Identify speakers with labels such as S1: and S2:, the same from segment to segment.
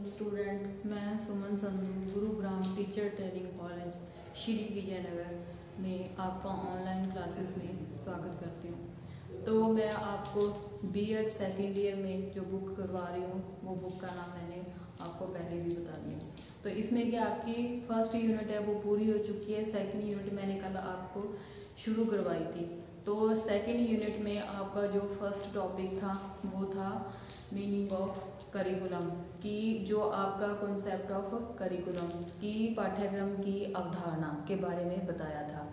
S1: Student, मैं Suman Sandhu Gurugram teacher training college Shri Vijaynagar में आपका ऑनलाइन क्लासेस में स्वागत करती हूँ। तो मैं आपको बीएड सेकेंड ईयर में जो बुक करवा रही हूँ वो बुक का नाम मैंने आपको पहले भी बता दिया। तो इसमें क्या आपकी फर्स्ट यूनिट है वो पूरी हो चुकी है। सेकेंड यूनिट मैंने कल आपको शुरू करवाई थी। तो सेकेंड यूनिट में आपका जो फर्स्ट टॉपिक था वो था मीनिंग ऑफ करिकुलम की, जो आपका कॉन्सेप्ट ऑफ करिकुलम की पाठ्यक्रम की अवधारणा के बारे में बताया था।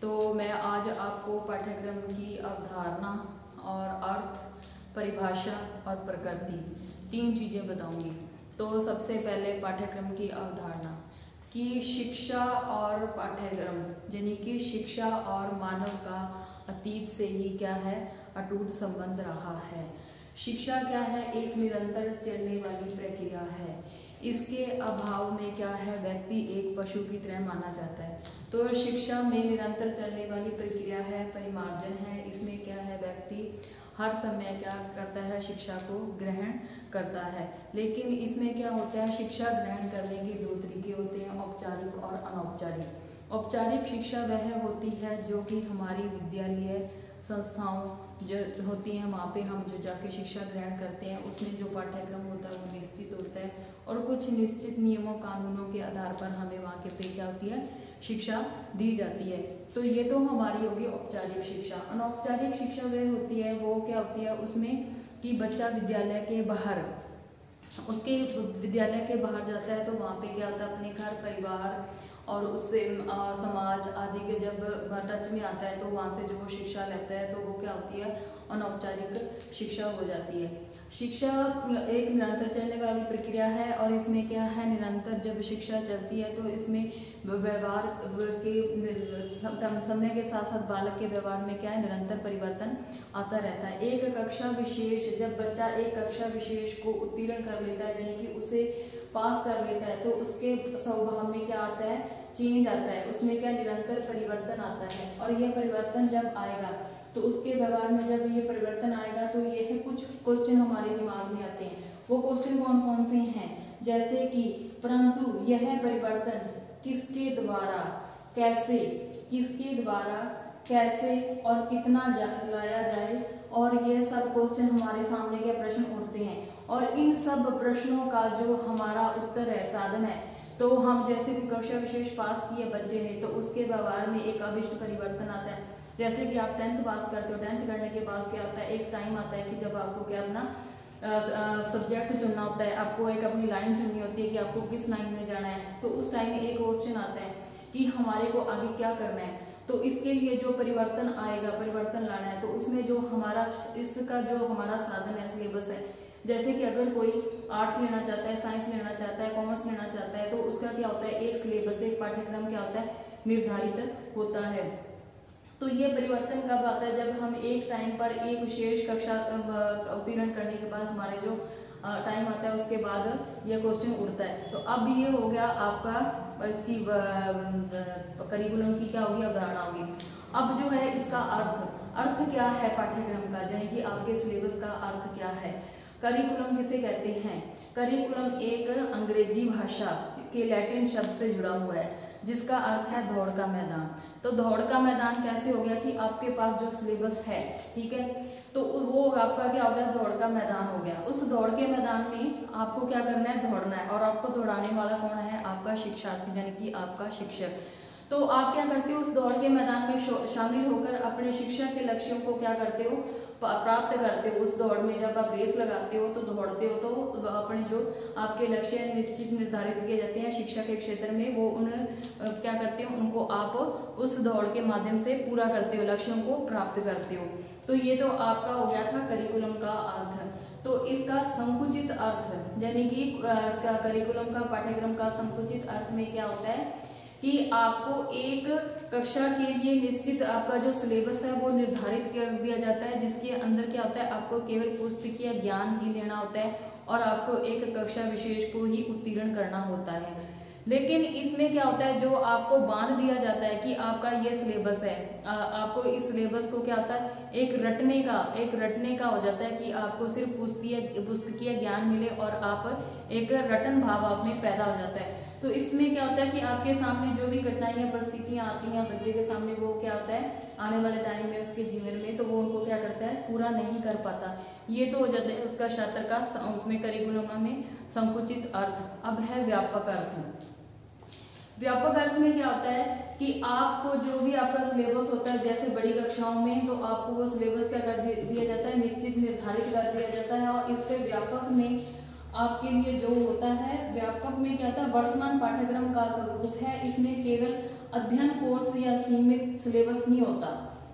S1: तो मैं आज आपको पाठ्यक्रम की अवधारणा और अर्थ, परिभाषा और प्रकृति तीन चीज़ें बताऊंगी। तो सबसे पहले पाठ्यक्रम की अवधारणा कि शिक्षा और पाठ्यक्रम यानी कि शिक्षा और मानव का अतीत से ही क्या है, अटूट संबंध रहा है। शिक्षा क्या है, एक निरंतर चलने वाली प्रक्रिया है। इसके अभाव में क्या है, व्यक्ति एक पशु की तरह माना जाता है। तो शिक्षा में निरंतर चलने वाली प्रक्रिया है, परिमार्जन है। इसमें क्या है, व्यक्ति हर समय क्या करता है, शिक्षा को ग्रहण करता है। लेकिन इसमें क्या होता है, शिक्षा ग्रहण करने के दो तरीके होते हैं, औपचारिक और अनौपचारिक। औपचारिक शिक्षा वह होती है जो कि हमारी विद्यालय संस्थाओं जो होती हैं वहाँ पे हम जो जाके शिक्षा ग्रहण करते हैं, उसमें जो पाठ्यक्रम होता है वो निश्चित होता है और कुछ निश्चित नियमों कानूनों के आधार पर हमें वहाँ के पे क्या होती है, शिक्षा दी जाती है। तो ये तो हमारी होगी औपचारिक शिक्षा। अनौपचारिक शिक्षा वह होती है, वो क्या होती है उसमें कि बच्चा विद्यालय के बाहर, उसके विद्यालय के बाहर जाता है तो वहाँ पे क्या होता है, अपने घर परिवार और उससे समाज आदि के जब टच में आता है तो वहाँ से जो वो शिक्षा लेता है तो वो क्या होती है, अनौपचारिक शिक्षा हो जाती है। शिक्षा एक निरंतर चलने वाली प्रक्रिया है और इसमें क्या है, निरंतर जब शिक्षा चलती है तो इसमें व्यवहार के समय के साथ साथ बालक के व्यवहार में क्या है, निरंतर परिवर्तन आता रहता है। एक कक्षा विशेष, जब बच्चा एक कक्षा विशेष को उत्तीर्ण कर लेता है यानी कि उसे पास कर लेता है तो उसके स्वभाव में क्या आता है, चेंज आता है। उसमें क्या निरंतर परिवर्तन आता है और यह परिवर्तन जब आएगा तो उसके व्यवहार में जब ये परिवर्तन आएगा तो ये है, कुछ क्वेश्चन हमारे दिमाग में आते हैं। वो क्वेश्चन कौन कौन से हैं, जैसे कि परंतु यह परिवर्तन किसके द्वारा, कैसे, किसके द्वारा, कैसे और कितना लाया जाए, और ये सब क्वेश्चन हमारे सामने के प्रश्न उठते हैं। और इन सब प्रश्नों का जो हमारा उत्तर है, साधन है, तो हम जैसे कि कक्षा विशेष पास किए बच्चे ने तो उसके व्यवहार में एक अभिष्ट परिवर्तन आता है। जैसे कि आप 10th पास करते हो, 10th करने के बाद क्या होता है, एक टाइम आता है कि जब आपको क्या अपना सब्जेक्ट चुनना होता है, आपको एक अपनी लाइन चुननी होती है कि आपको किस लाइन में जाना है। तो उस टाइम में एक क्वेश्चन आता है कि हमारे को आगे क्या करना है। तो इसके लिए जो परिवर्तन आएगा, परिवर्तन लाना है, तो उसमें जो हमारा इसका जो हमारा साधन है, सिलेबस है, जैसे कि अगर कोई आर्ट्स लेना चाहता है, साइंस लेना चाहता है, कॉमर्स लेना चाहता है तो उसका क्या होता है, एक सिलेबस, एक पाठ्यक्रम क्या होता है, निर्धारित होता है। तो ये परिवर्तन कब आता है, जब हम एक टाइम पर एक विशेष कक्षा उत्तीर्ण करने के बाद हमारे जो टाइम आता है उसके बाद ये क्वेश्चन उठता है। तो अब ये हो गया आपका इसकी करिकुलम की क्या होगी, अवधारणा होगी। अब जो है इसका अर्थ क्या है पाठ्यक्रम का, यानी कि आपके सिलेबस का अर्थ क्या है। करिकुलम किसे कहते हैं, करिकुलम एक अंग्रेजी भाषा के लैटिन शब्द से जुड़ा हुआ है जिसका अर्थ है दौड़ का मैदान। तो दौड़ का मैदान कैसे हो गया कि आपके पास जो सिलेबस है, ठीक है, तो वो आपका क्या हो गया, दौड़ का मैदान हो गया। उस दौड़ के मैदान में आपको क्या करना है, दौड़ना है। और आपको दौड़ाने वाला कौन है, आपका शिक्षार्थी यानी कि आपका शिक्षक। तो आप क्या करते हो, उस दौड़ के मैदान में शामिल होकर अपने शिक्षा के लक्ष्यों को क्या करते हो, प्राप्त करते हो। उस दौड़ में जब आप रेस लगाते हो तो दौड़ते हो तो अपने जो आपके लक्ष्य निश्चित निर्धारित किए जाते हैं शिक्षा के क्षेत्र में, वो उन क्या करते हो, उनको आप उस दौड़ के माध्यम से पूरा करते हो, लक्ष्यों को प्राप्त करते हो। तो ये तो आपका हो गया था करिकुलम का अर्थ। तो इसका संकुचित अर्थ यानी कि इसका करिकुलम का पाठ्यक्रम का संकुचित अर्थ में क्या होता है कि आपको एक कक्षा के लिए निश्चित आपका जो सिलेबस है वो निर्धारित कर दिया जाता है, जिसके अंदर क्या होता है, आपको केवल पुस्तकीय ज्ञान ही लेना होता है और आपको एक कक्षा विशेष को ही उत्तीर्ण करना होता है। लेकिन इसमें क्या होता है, जो आपको बांध दिया जाता है कि आपका ये सिलेबस है आपको इस सिलेबस को क्या होता है, एक रटने का हो जाता है कि आपको सिर्फ पुस्तकीय ज्ञान मिले और आप एक रटन भाव आप में पैदा हो जाता है। तो इसमें क्या होता है कि आपके सामने जो भी कठिनाइयां परिस्थितियां आती हैं बच्चे के सामने, वो क्या होता है आने वाले टाइम में उसके जीवन में, तो वो उनको क्या करता है, पूरा नहीं कर पाता। ये तो हो जाता है उसका छात्र का उसमें करिकुलम में संकुचित अर्थ। अब है व्यापक अर्थ। व्यापक अर्थ में क्या होता है कि आपको जो भी आपका सिलेबस होता है, जैसे बड़ी कक्षाओं में तो आपको वो सिलेबस क्या कर दिया जाता है, निश्चित निर्धारित कर दिया जाता है। और इससे व्यापक में आपके लिए जो होता है, व्यापक में क्या होता है, वर्तमान पाठ्यक्रम का स्वरूप है। इसमें केवल अध्ययन कोर्स या सीमित सिलेबस नहीं होता,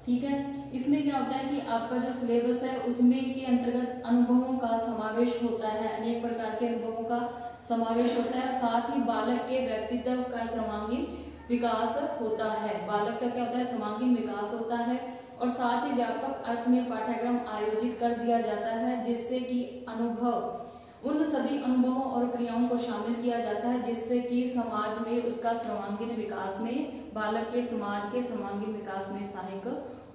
S1: ठीक है। इसमें क्या होता है कि आपका जो सिलेबस है उसमें के अंतर्गत अनुभवों का समावेश होता है, अनेक प्रकार के अनुभवों का समावेश होता है। साथ ही बालक के व्यक्तित्व का सर्वांगीण विकास होता है। बालक का क्या होता है, सर्वांगीण विकास होता है। और साथ ही व्यापक अर्थ में पाठ्यक्रम आयोजित कर दिया जाता है, जिससे कि अनुभव, उन सभी अनुभवों और क्रियाओं को शामिल किया जाता है जिससे कि समाज में उसका सर्वांगीण विकास में, बालक के समाज के सर्वांगीण विकास में सहायक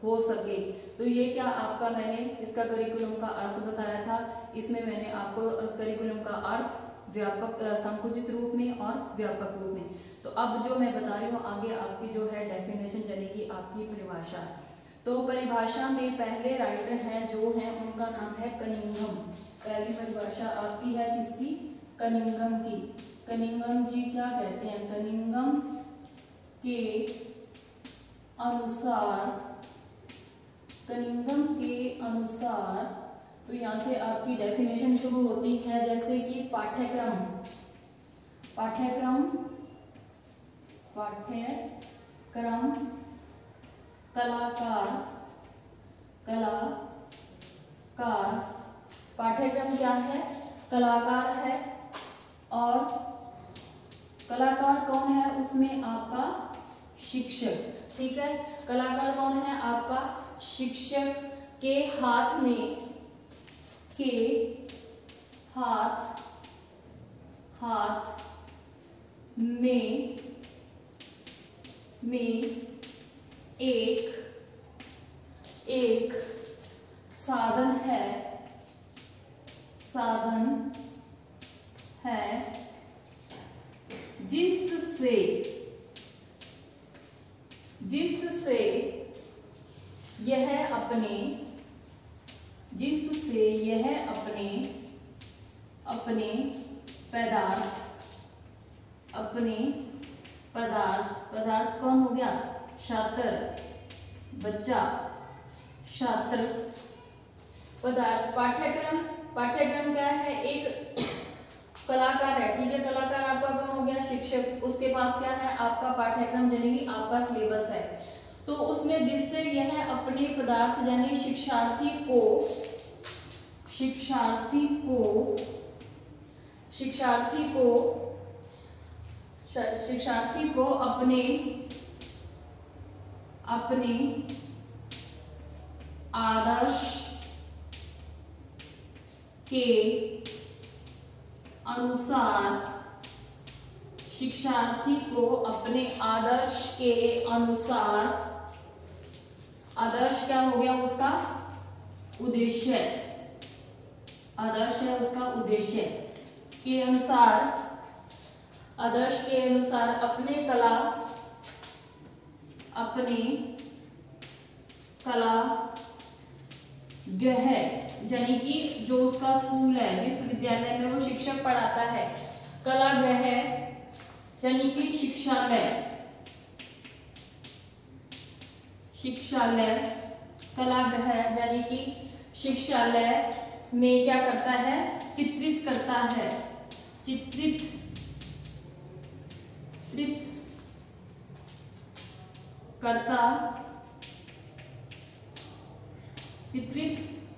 S1: हो सके। तो ये क्या आपका मैंने इसका करिकुलम का अर्थ बताया था। इसमें मैंने आपको इस करिकुलम का अर्थ व्यापक, संकुचित रूप में और व्यापक रूप में। तो अब जो मैं बता रही हूँ आगे आपकी जो है डेफिनेशन चलेगी, आपकी परिभाषा। तो परिभाषा में पहले राइटर हैं जो हैं उनका नाम है कनिंघम। पहली परिभाषा आपकी है किसकी, कनिंघम की। कनिंघम जी क्या कहते हैं, कनिंघम के अनुसार, तो यहाँ से आपकी डेफिनेशन शुरू होती है, जैसे कि पाठ्यक्रम कलाकार। पाठ्यक्रम क्या है, कलाकार है। और कलाकार कौन है, उसमें आपका शिक्षक, ठीक है। कलाकार कौन है, आपका शिक्षक के हाथ में एक साधन है जिससे यह अपने पदार्थ कौन हो गया, छात्र, बच्चा, छात्र, पदार्थ। पाठ्यक्रम क्या है, एक कलाकार है, ठीक है। कलाकार आपका कौन हो गया, शिक्षक। उसके पास क्या है, आपका पाठ्यक्रम यानी आपका सिलेबस है। तो उसमें जिससे यह अपने पदार्थ यानी शिक्षार्थी को अपने आदर्श के अनुसार, शिक्षार्थी को अपने आदर्श के अनुसार, आदर्श क्या हो गया उसका उद्देश्य, आदर्श है उसका उद्देश्य के अनुसार, आदर्श के अनुसार अपने कला गृह यानी कि जो उसका स्कूल है, जिस विद्यालय में वो शिक्षक पढ़ाता है, कला गृह यानी कि शिक्षालय, कला गृह यानी कि शिक्षालय में क्या करता है, चित्रित करता है, चित्रित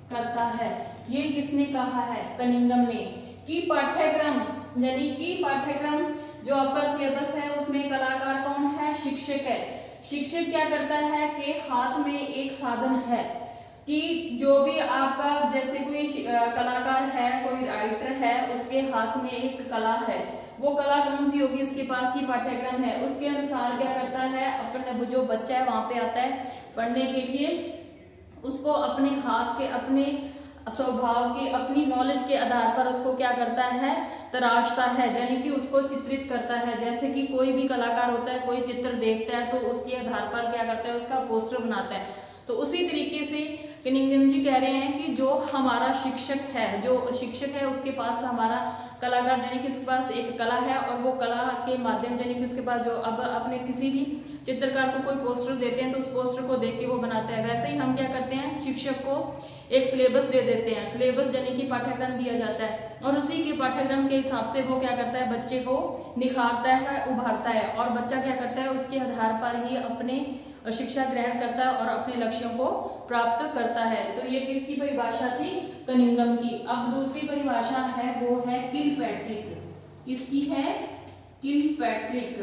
S1: करता है। ये किसने कहा है, कनिंघम ने। कि पाठ्यक्रम यानी कि पाठ्यक्रम जो आपका सिलेबस है उसमें कलाकार कौन है, शिक्षक है। शिक्षक क्या करता है कि हाथ में एक साधन है, कि जो भी आपका जैसे कोई कलाकार है, कोई राइटर है, उसके हाथ में एक कला है, वो कला कौन सी होगी, उसके पास की पाठ्यक्रम है, उसके अनुसार क्या करता है, अपने जो बच्चा है वहां पे आता है पढ़ने के लिए, उसको अपने हाथ के, अपने स्वभाव के, अपनी नॉलेज के आधार पर उसको क्या करता है, तराशता है, यानी कि उसको चित्रित करता है। जैसे कि कोई भी कलाकार होता है, कोई चित्र देखता है तो उसके आधार पर क्या करता है, उसका पोस्टर बनाता है। तो उसी तरीके से कनिंघम जी कह रहे हैं कि जो हमारा शिक्षक है, जो शिक्षक है उसके पास हमारा कलाकार, यानी कि उसके पास एक कला है और वो कला के माध्यम, यानी कि उसके पास जो अब अपने किसी भी चित्रकार को कोई पोस्टर देते हैं तो उस पोस्टर को देख के वो बनाता है। वैसे ही हम क्या करते हैं, शिक्षक को एक सिलेबस दे देते हैं, सिलेबस यानी कि पाठ्यक्रम दिया जाता है और उसी के पाठ्यक्रम के हिसाब से वो क्या करता है, बच्चे को निखारता है, उभारता है और बच्चा क्या करता है, उसके आधार पर ही अपने शिक्षा ग्रहण करता है और अपने लक्ष्यों को प्राप्त करता है। तो ये किसकी परिभाषा थी, कनिंघम की। अब दूसरी परिभाषा है वो है किलपैट्रिक। किसकी है, किलपैट्रिक।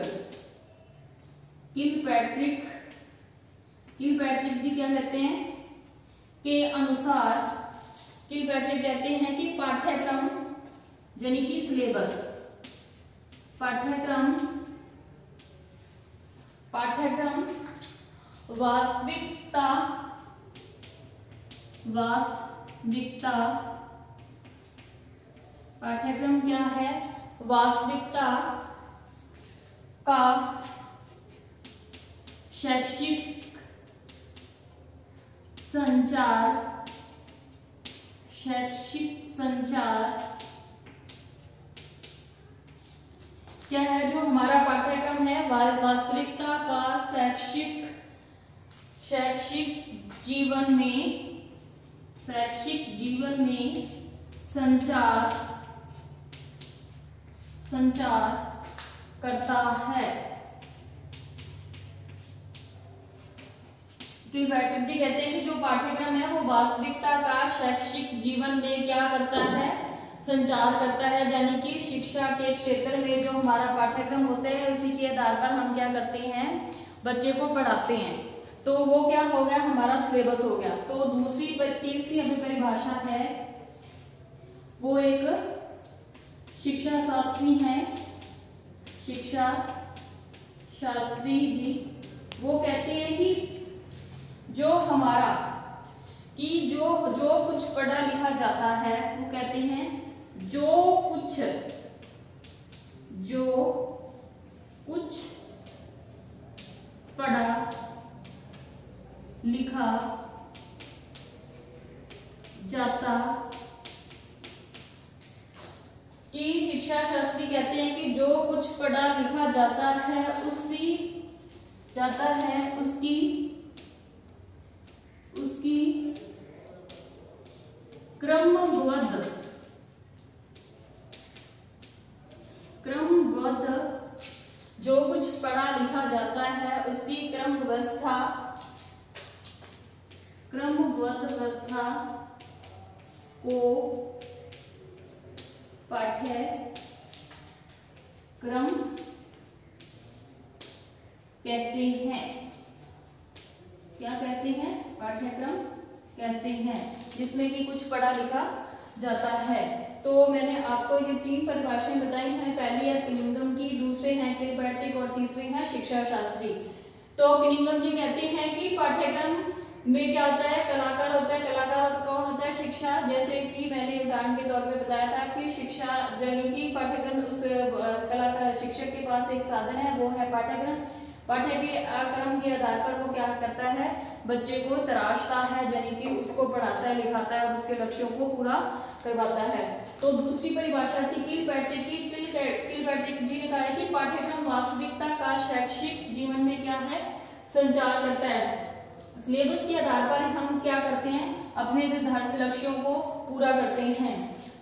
S1: किलपैट्रिक, किलपैट्रिक जी क्या कहते हैं के अनुसार, किलपैट्रिक कहते हैं कि पाठ्यक्रम यानी कि सिलेबस, पाठ्यक्रम वास्तविकता पाठ्यक्रम क्या है, वास्तविकता का शैक्षिक संचार क्या है, जो हमारा पाठ्यक्रम है वास्तविकता का शैक्षिक जीवन में संचार करता है। किलपैट्रिक जी कहते हैं कि जो पाठ्यक्रम है वो वास्तविकता का शैक्षिक जीवन में क्या करता है, संचार करता है, यानी कि शिक्षा के क्षेत्र में जो हमारा पाठ्यक्रम होते हैं उसी के आधार पर हम क्या करते हैं, बच्चे को पढ़ाते हैं। तो वो क्या हो गया, हमारा सिलेबस हो गया। तो तीसरी अभी परिभाषा है वो एक शिक्षा शास्त्री है, शिक्षा शास्त्री जी, वो कहते हैं कि जो हमारा कि जो कुछ पढ़ा लिखा जाता है, वो कहते हैं जो कुछ पढ़ा लिखा जाता, कि शिक्षा शास्त्री कहते हैं कि जो कुछ पढ़ा लिखा जाता है उसकी क्रमबद्ध जो कुछ पढ़ा लिखा जाता है उसकी क्रमबद्ध व्यवस्था को पाठ्यक्रम कहते हैं। क्या कहते हैं, पाठ्यक्रम कहते हैं, जिसमें कि कुछ पढ़ा लिखा जाता है। तो मैंने आपको ये 3 परिभाषाएं बताई हैं, पहली है कनिंघम की, दूसरे हैं किलपैट्रिक और तीसरे हैं शिक्षा शास्त्री। तो कनिंघम जी कहते हैं कि पाठ्यक्रम में क्या होता है, कलाकार होता है, कलाकार कौन होता है, शिक्षा। जैसे कि मैंने उदाहरण के तौर पे बताया था कि शिक्षा यानी कि पाठ्यक्रम, उस कलाकार शिक्षक के पास एक साधन है वो है पाठ्यक्रम। पाठ्यक्रम के आधार पर वो क्या करता है, बच्चे को तराशता है, यानी कि उसको पढ़ाता है, लिखाता है और उसके लक्ष्यों को पूरा करवाता है। तो दूसरी परिभाषा थी किलपैट्रिक की। किलपैट्रिक जी ने कहा है कि पाठ्यक्रम वास्तविकता का शैक्षिक जीवन में क्या है, संचार करता है। सिलेबस के आधार पर हम क्या करते हैं, अपने निर्धारित लक्ष्यों को पूरा करते हैं।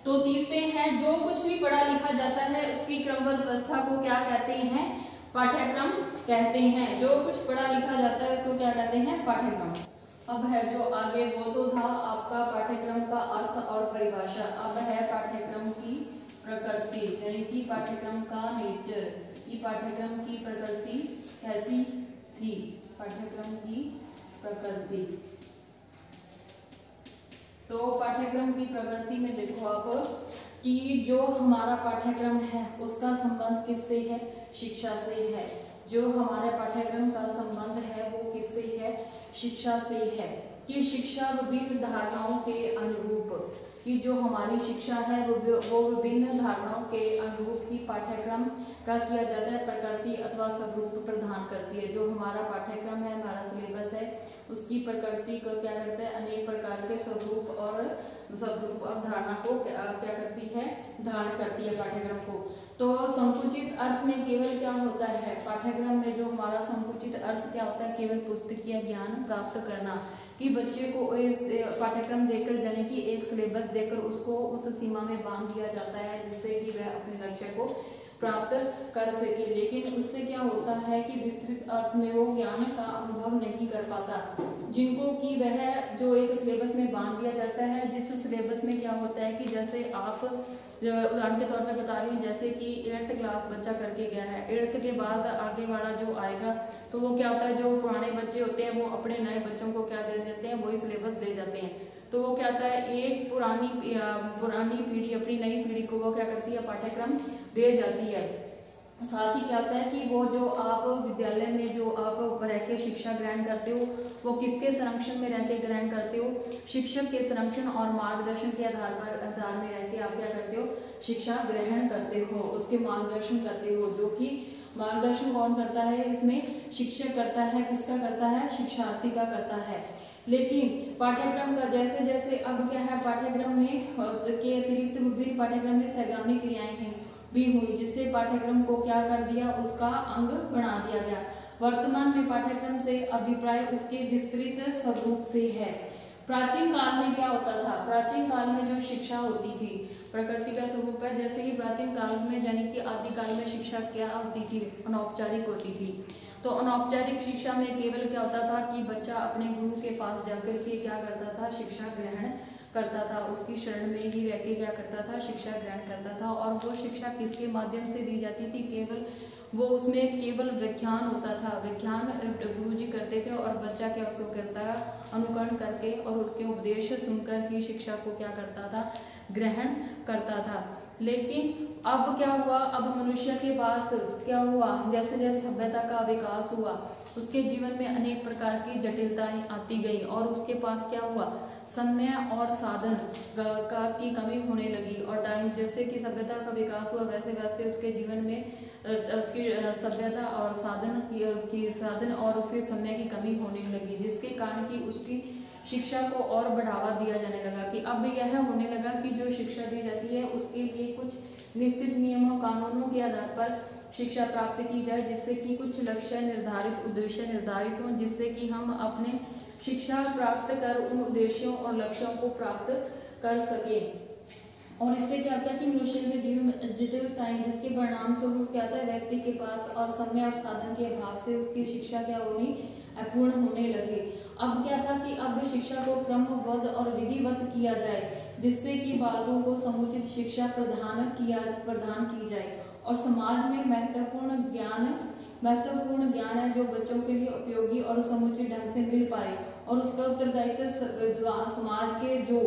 S1: तो तीसरे हैं जो कुछ भी पढ़ा लिखा जाता है उसकी क्रमबद्ध व्यवस्था को क्या कहते हैं, पाठ्यक्रम कहते हैं। जो कुछ पढ़ा लिखा जाता है उसको क्या कहते हैं, पाठ्यक्रम। अब है जो आगे, वो तो था आपका पाठ्यक्रम का अर्थ और परिभाषा। अब है पाठ्यक्रम की प्रकृति, यानी कि पाठ्यक्रम का नेचर, कि पाठ्यक्रम की प्रकृति कैसी थी, पाठ्यक्रम की प्रकृति। तो पाठ्यक्रम की प्रकृति में देखो आप कि जो हमारा पाठ्यक्रम है उसका संबंध किससे है? शिक्षा से है। जो हमारे पाठ्यक्रम का संबंध है वो किससे है? शिक्षा से है। कि शिक्षा विभिन्न धारणाओं के अनुरूप, कि जो हमारी शिक्षा है वो विभिन्न धारणाओं के अनुरूप ही पाठ्यक्रम का किया जाता है, प्रकृति अथवा स्वरूप प्रदान करती है। जो हमारा पाठ्यक्रम है, हमारा सिलेबस है, उसकी प्रकृति को क्या करता है? अनेक प्रकार के स्वरूप और अवधारणा को क्या करती है? धारण करती है पाठ्यक्रम को। तो संकुचित अर्थ में केवल क्या होता है? पाठ्यक्रम में जो हमारा संकुचित अर्थ क्या होता है? केवल पुस्तकीय ज्ञान प्राप्त करना, कि बच्चे को इस पाठ्यक्रम देकर, यानी कि एक सिलेबस देकर उसको उस सीमा में बांध दिया जाता है जिससे कि वह अपने लक्ष्य को प्राप्त कर सके। लेकिन उससे क्या होता है कि विस्तृत अर्थ में वो ज्ञान का अनुभव नहीं कर पाता, जिनको कि वह जो एक सिलेबस में बांध दिया जाता है। जिस सिलेबस में क्या होता है कि जैसे आप उदाहरण के तौर पे बता रही हूँ, जैसे कि 8th क्लास बच्चा करके गया है, 8th के बाद आगे वाला जो आएगा तो वो क्या होता है, जो पुराने बच्चे होते हैं वो अपने नए बच्चों को क्या दे देते हैं? वही सिलेबस दे जाते हैं। तो वो क्या होता है, एक पुरानी पीढ़ी अपनी नई पीढ़ी को वो क्या करती है? पाठ्यक्रम दे जाती है। साथ ही क्या होता है कि वो जो आप विद्यालय में जो आप रह के शिक्षा ग्रहण करते हो वो किसके संरक्षण में रह के ग्रहण करते हो? शिक्षक के संरक्षण और मार्गदर्शन के आधार में रह के आप क्या करते हो? शिक्षा ग्रहण करते हो, उसके मार्गदर्शन करते हो। जो कि मार्गदर्शन कौन करता है? इसमें शिक्षक करता है। किसका करता है? शिक्षार्थी का करता है। लेकिन पाठ्यक्रम का जैसे जैसे अब क्या है, पाठ्यक्रम में के अतिरिक्त विभिन्न पाठ्यक्रम में सहगामी क्रियाएं हैं भी हुई, जिससे पाठ्यक्रम को क्या कर दिया? उसका अंग बना दिया गया। वर्तमान में पाठ्यक्रम से अभिप्राय उसके विस्तृत स्वरूप से है। प्राचीन काल में क्या होता था? प्राचीन काल में जो शिक्षा होती थी प्रकृति का स्वरूप है। जैसे कि प्राचीन काल में यानी कि आदिकाल में शिक्षा क्या होती थी? अनौपचारिक होती थी। तो अनौपचारिक शिक्षा में केवल क्या होता था कि बच्चा अपने गुरु के पास जाकर के क्या करता था? शिक्षा ग्रहण करता था, उसकी शरण में ही रह के क्या करता था? शिक्षा ग्रहण करता था। और वो शिक्षा किसके माध्यम से दी जाती थी? केवल वो उसमें केवल व्याख्यान होता था, व्याख्यान गुरुजी करते थे और बच्चा क्या उसको करता, अनुकरण करके और उनके उपदेश सुनकर ही शिक्षा को क्या करता था? ग्रहण करता था। लेकिन अब क्या हुआ? अब मनुष्य के पास क्या हुआ? जैसे जैसे सभ्यता का विकास हुआ उसके जीवन में अनेक प्रकार की जटिलताएं आती गई और उसके पास क्या हुआ? समय और साधन की कमी होने लगी। और टाइम जैसे कि सभ्यता का विकास हुआ वैसे वैसे उसके जीवन में उसकी सभ्यता और साधन और उसके समय की कमी होने लगी, जिसके कारण कि उसकी शिक्षा को और बढ़ावा दिया जाने लगा। कि अब यह होने लगा कि जो शिक्षा दी जाती है उसके लिए कुछ निश्चित नियमों कानूनों के आधार पर शिक्षा प्राप्त की जाए, जिससे कि कुछ लक्ष्य निर्धारित, उद्देश्य निर्धारित हों, जिससे कि हम अपने शिक्षा प्राप्त कर उन उद्देश्यों और लक्ष्यों को प्राप्त कर सके। और इससे क्या होता है कि मनुष्य के जीवन में जटिलताएं, जिसके परिणाम स्वरूप क्या होता है? व्यक्ति के पास और समय और साधन के अभाव से उसकी शिक्षा क्या होनी? अपूर्ण होने लगी। अब क्या था कि अब शिक्षा को क्रमबद्ध और विधिवत किया जाए, जिससे कि बालकों को समुचित शिक्षा प्रदान की जाए और समाज में महत्वपूर्ण ज्ञान है जो बच्चों के लिए उपयोगी और समुचित ढंग से मिल पाए। और उसका उत्तरदायित्व समाज के जो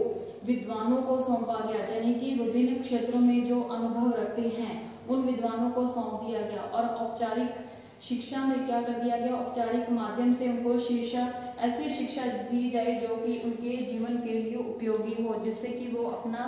S1: विद्वानों को सौंपा गया, यानी कि विभिन्न क्षेत्रों में जो अनुभव रखते हैं उन विद्वानों को सौंप दिया गया। और औपचारिक शिक्षा में क्या कर दिया गया? औपचारिक माध्यम से उनको ऐसी शिक्षा दी जाए जो कि उनके जीवन के लिए उपयोगी हो, जिससे कि वो अपना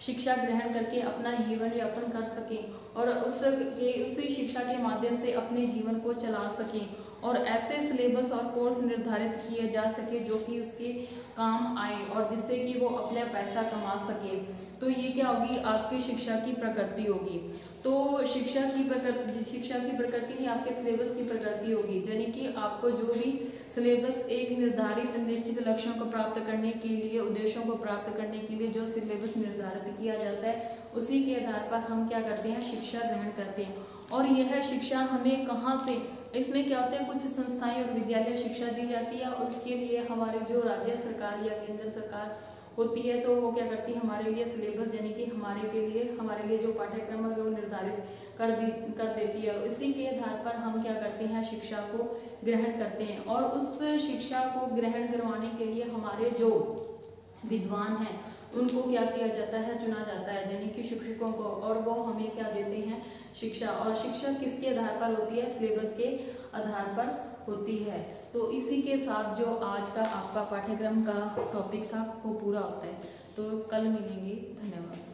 S1: शिक्षा ग्रहण करके अपना जीवन यापन कर सकें और उसी शिक्षा के माध्यम से अपने जीवन को चला सकें और ऐसे सिलेबस और कोर्स निर्धारित किए जा सके जो कि उसके काम आए और जिससे कि वो अपना पैसा कमा सके। तो ये क्या होगी? आपकी शिक्षा की प्रकृति होगी। तो शिक्षा की प्रकृति ही आपके सिलेबस की प्रकृति होगी, यानी कि आपको जो भी सिलेबस एक निर्धारित निश्चित लक्ष्यों को प्राप्त करने के लिए, उद्देश्यों को प्राप्त करने के लिए जो सिलेबस निर्धारित किया जाता है उसी के आधार पर हम क्या करते हैं? शिक्षा ग्रहण करते हैं। और यह शिक्षा हमें कहाँ से? इसमें क्या होता है? कुछ संस्थाएं और विद्यालय शिक्षा दी जाती है और उसके लिए हमारी जो राज्य सरकार या केंद्र सरकार होती है तो वो क्या करती है? हमारे लिए सिलेबस यानी कि हमारे लिए जो पाठ्यक्रम है वो निर्धारित कर देती है और इसी के आधार पर हम क्या करते हैं? शिक्षा को ग्रहण करते हैं। और उस शिक्षा को ग्रहण करवाने के लिए हमारे जो विद्वान हैं उनको क्या किया जाता है, चुना जाता है, यानी कि शिक्षकों को, और वो हमें क्या देते हैं, शिक्षा। और शिक्षा किसके आधार पर होती है, सिलेबस के आधार पर होती है। तो इसी के साथ जो आज का आपका पाठ्यक्रम का टॉपिक था वो पूरा होता है। तो कल मिलेंगे, धन्यवाद।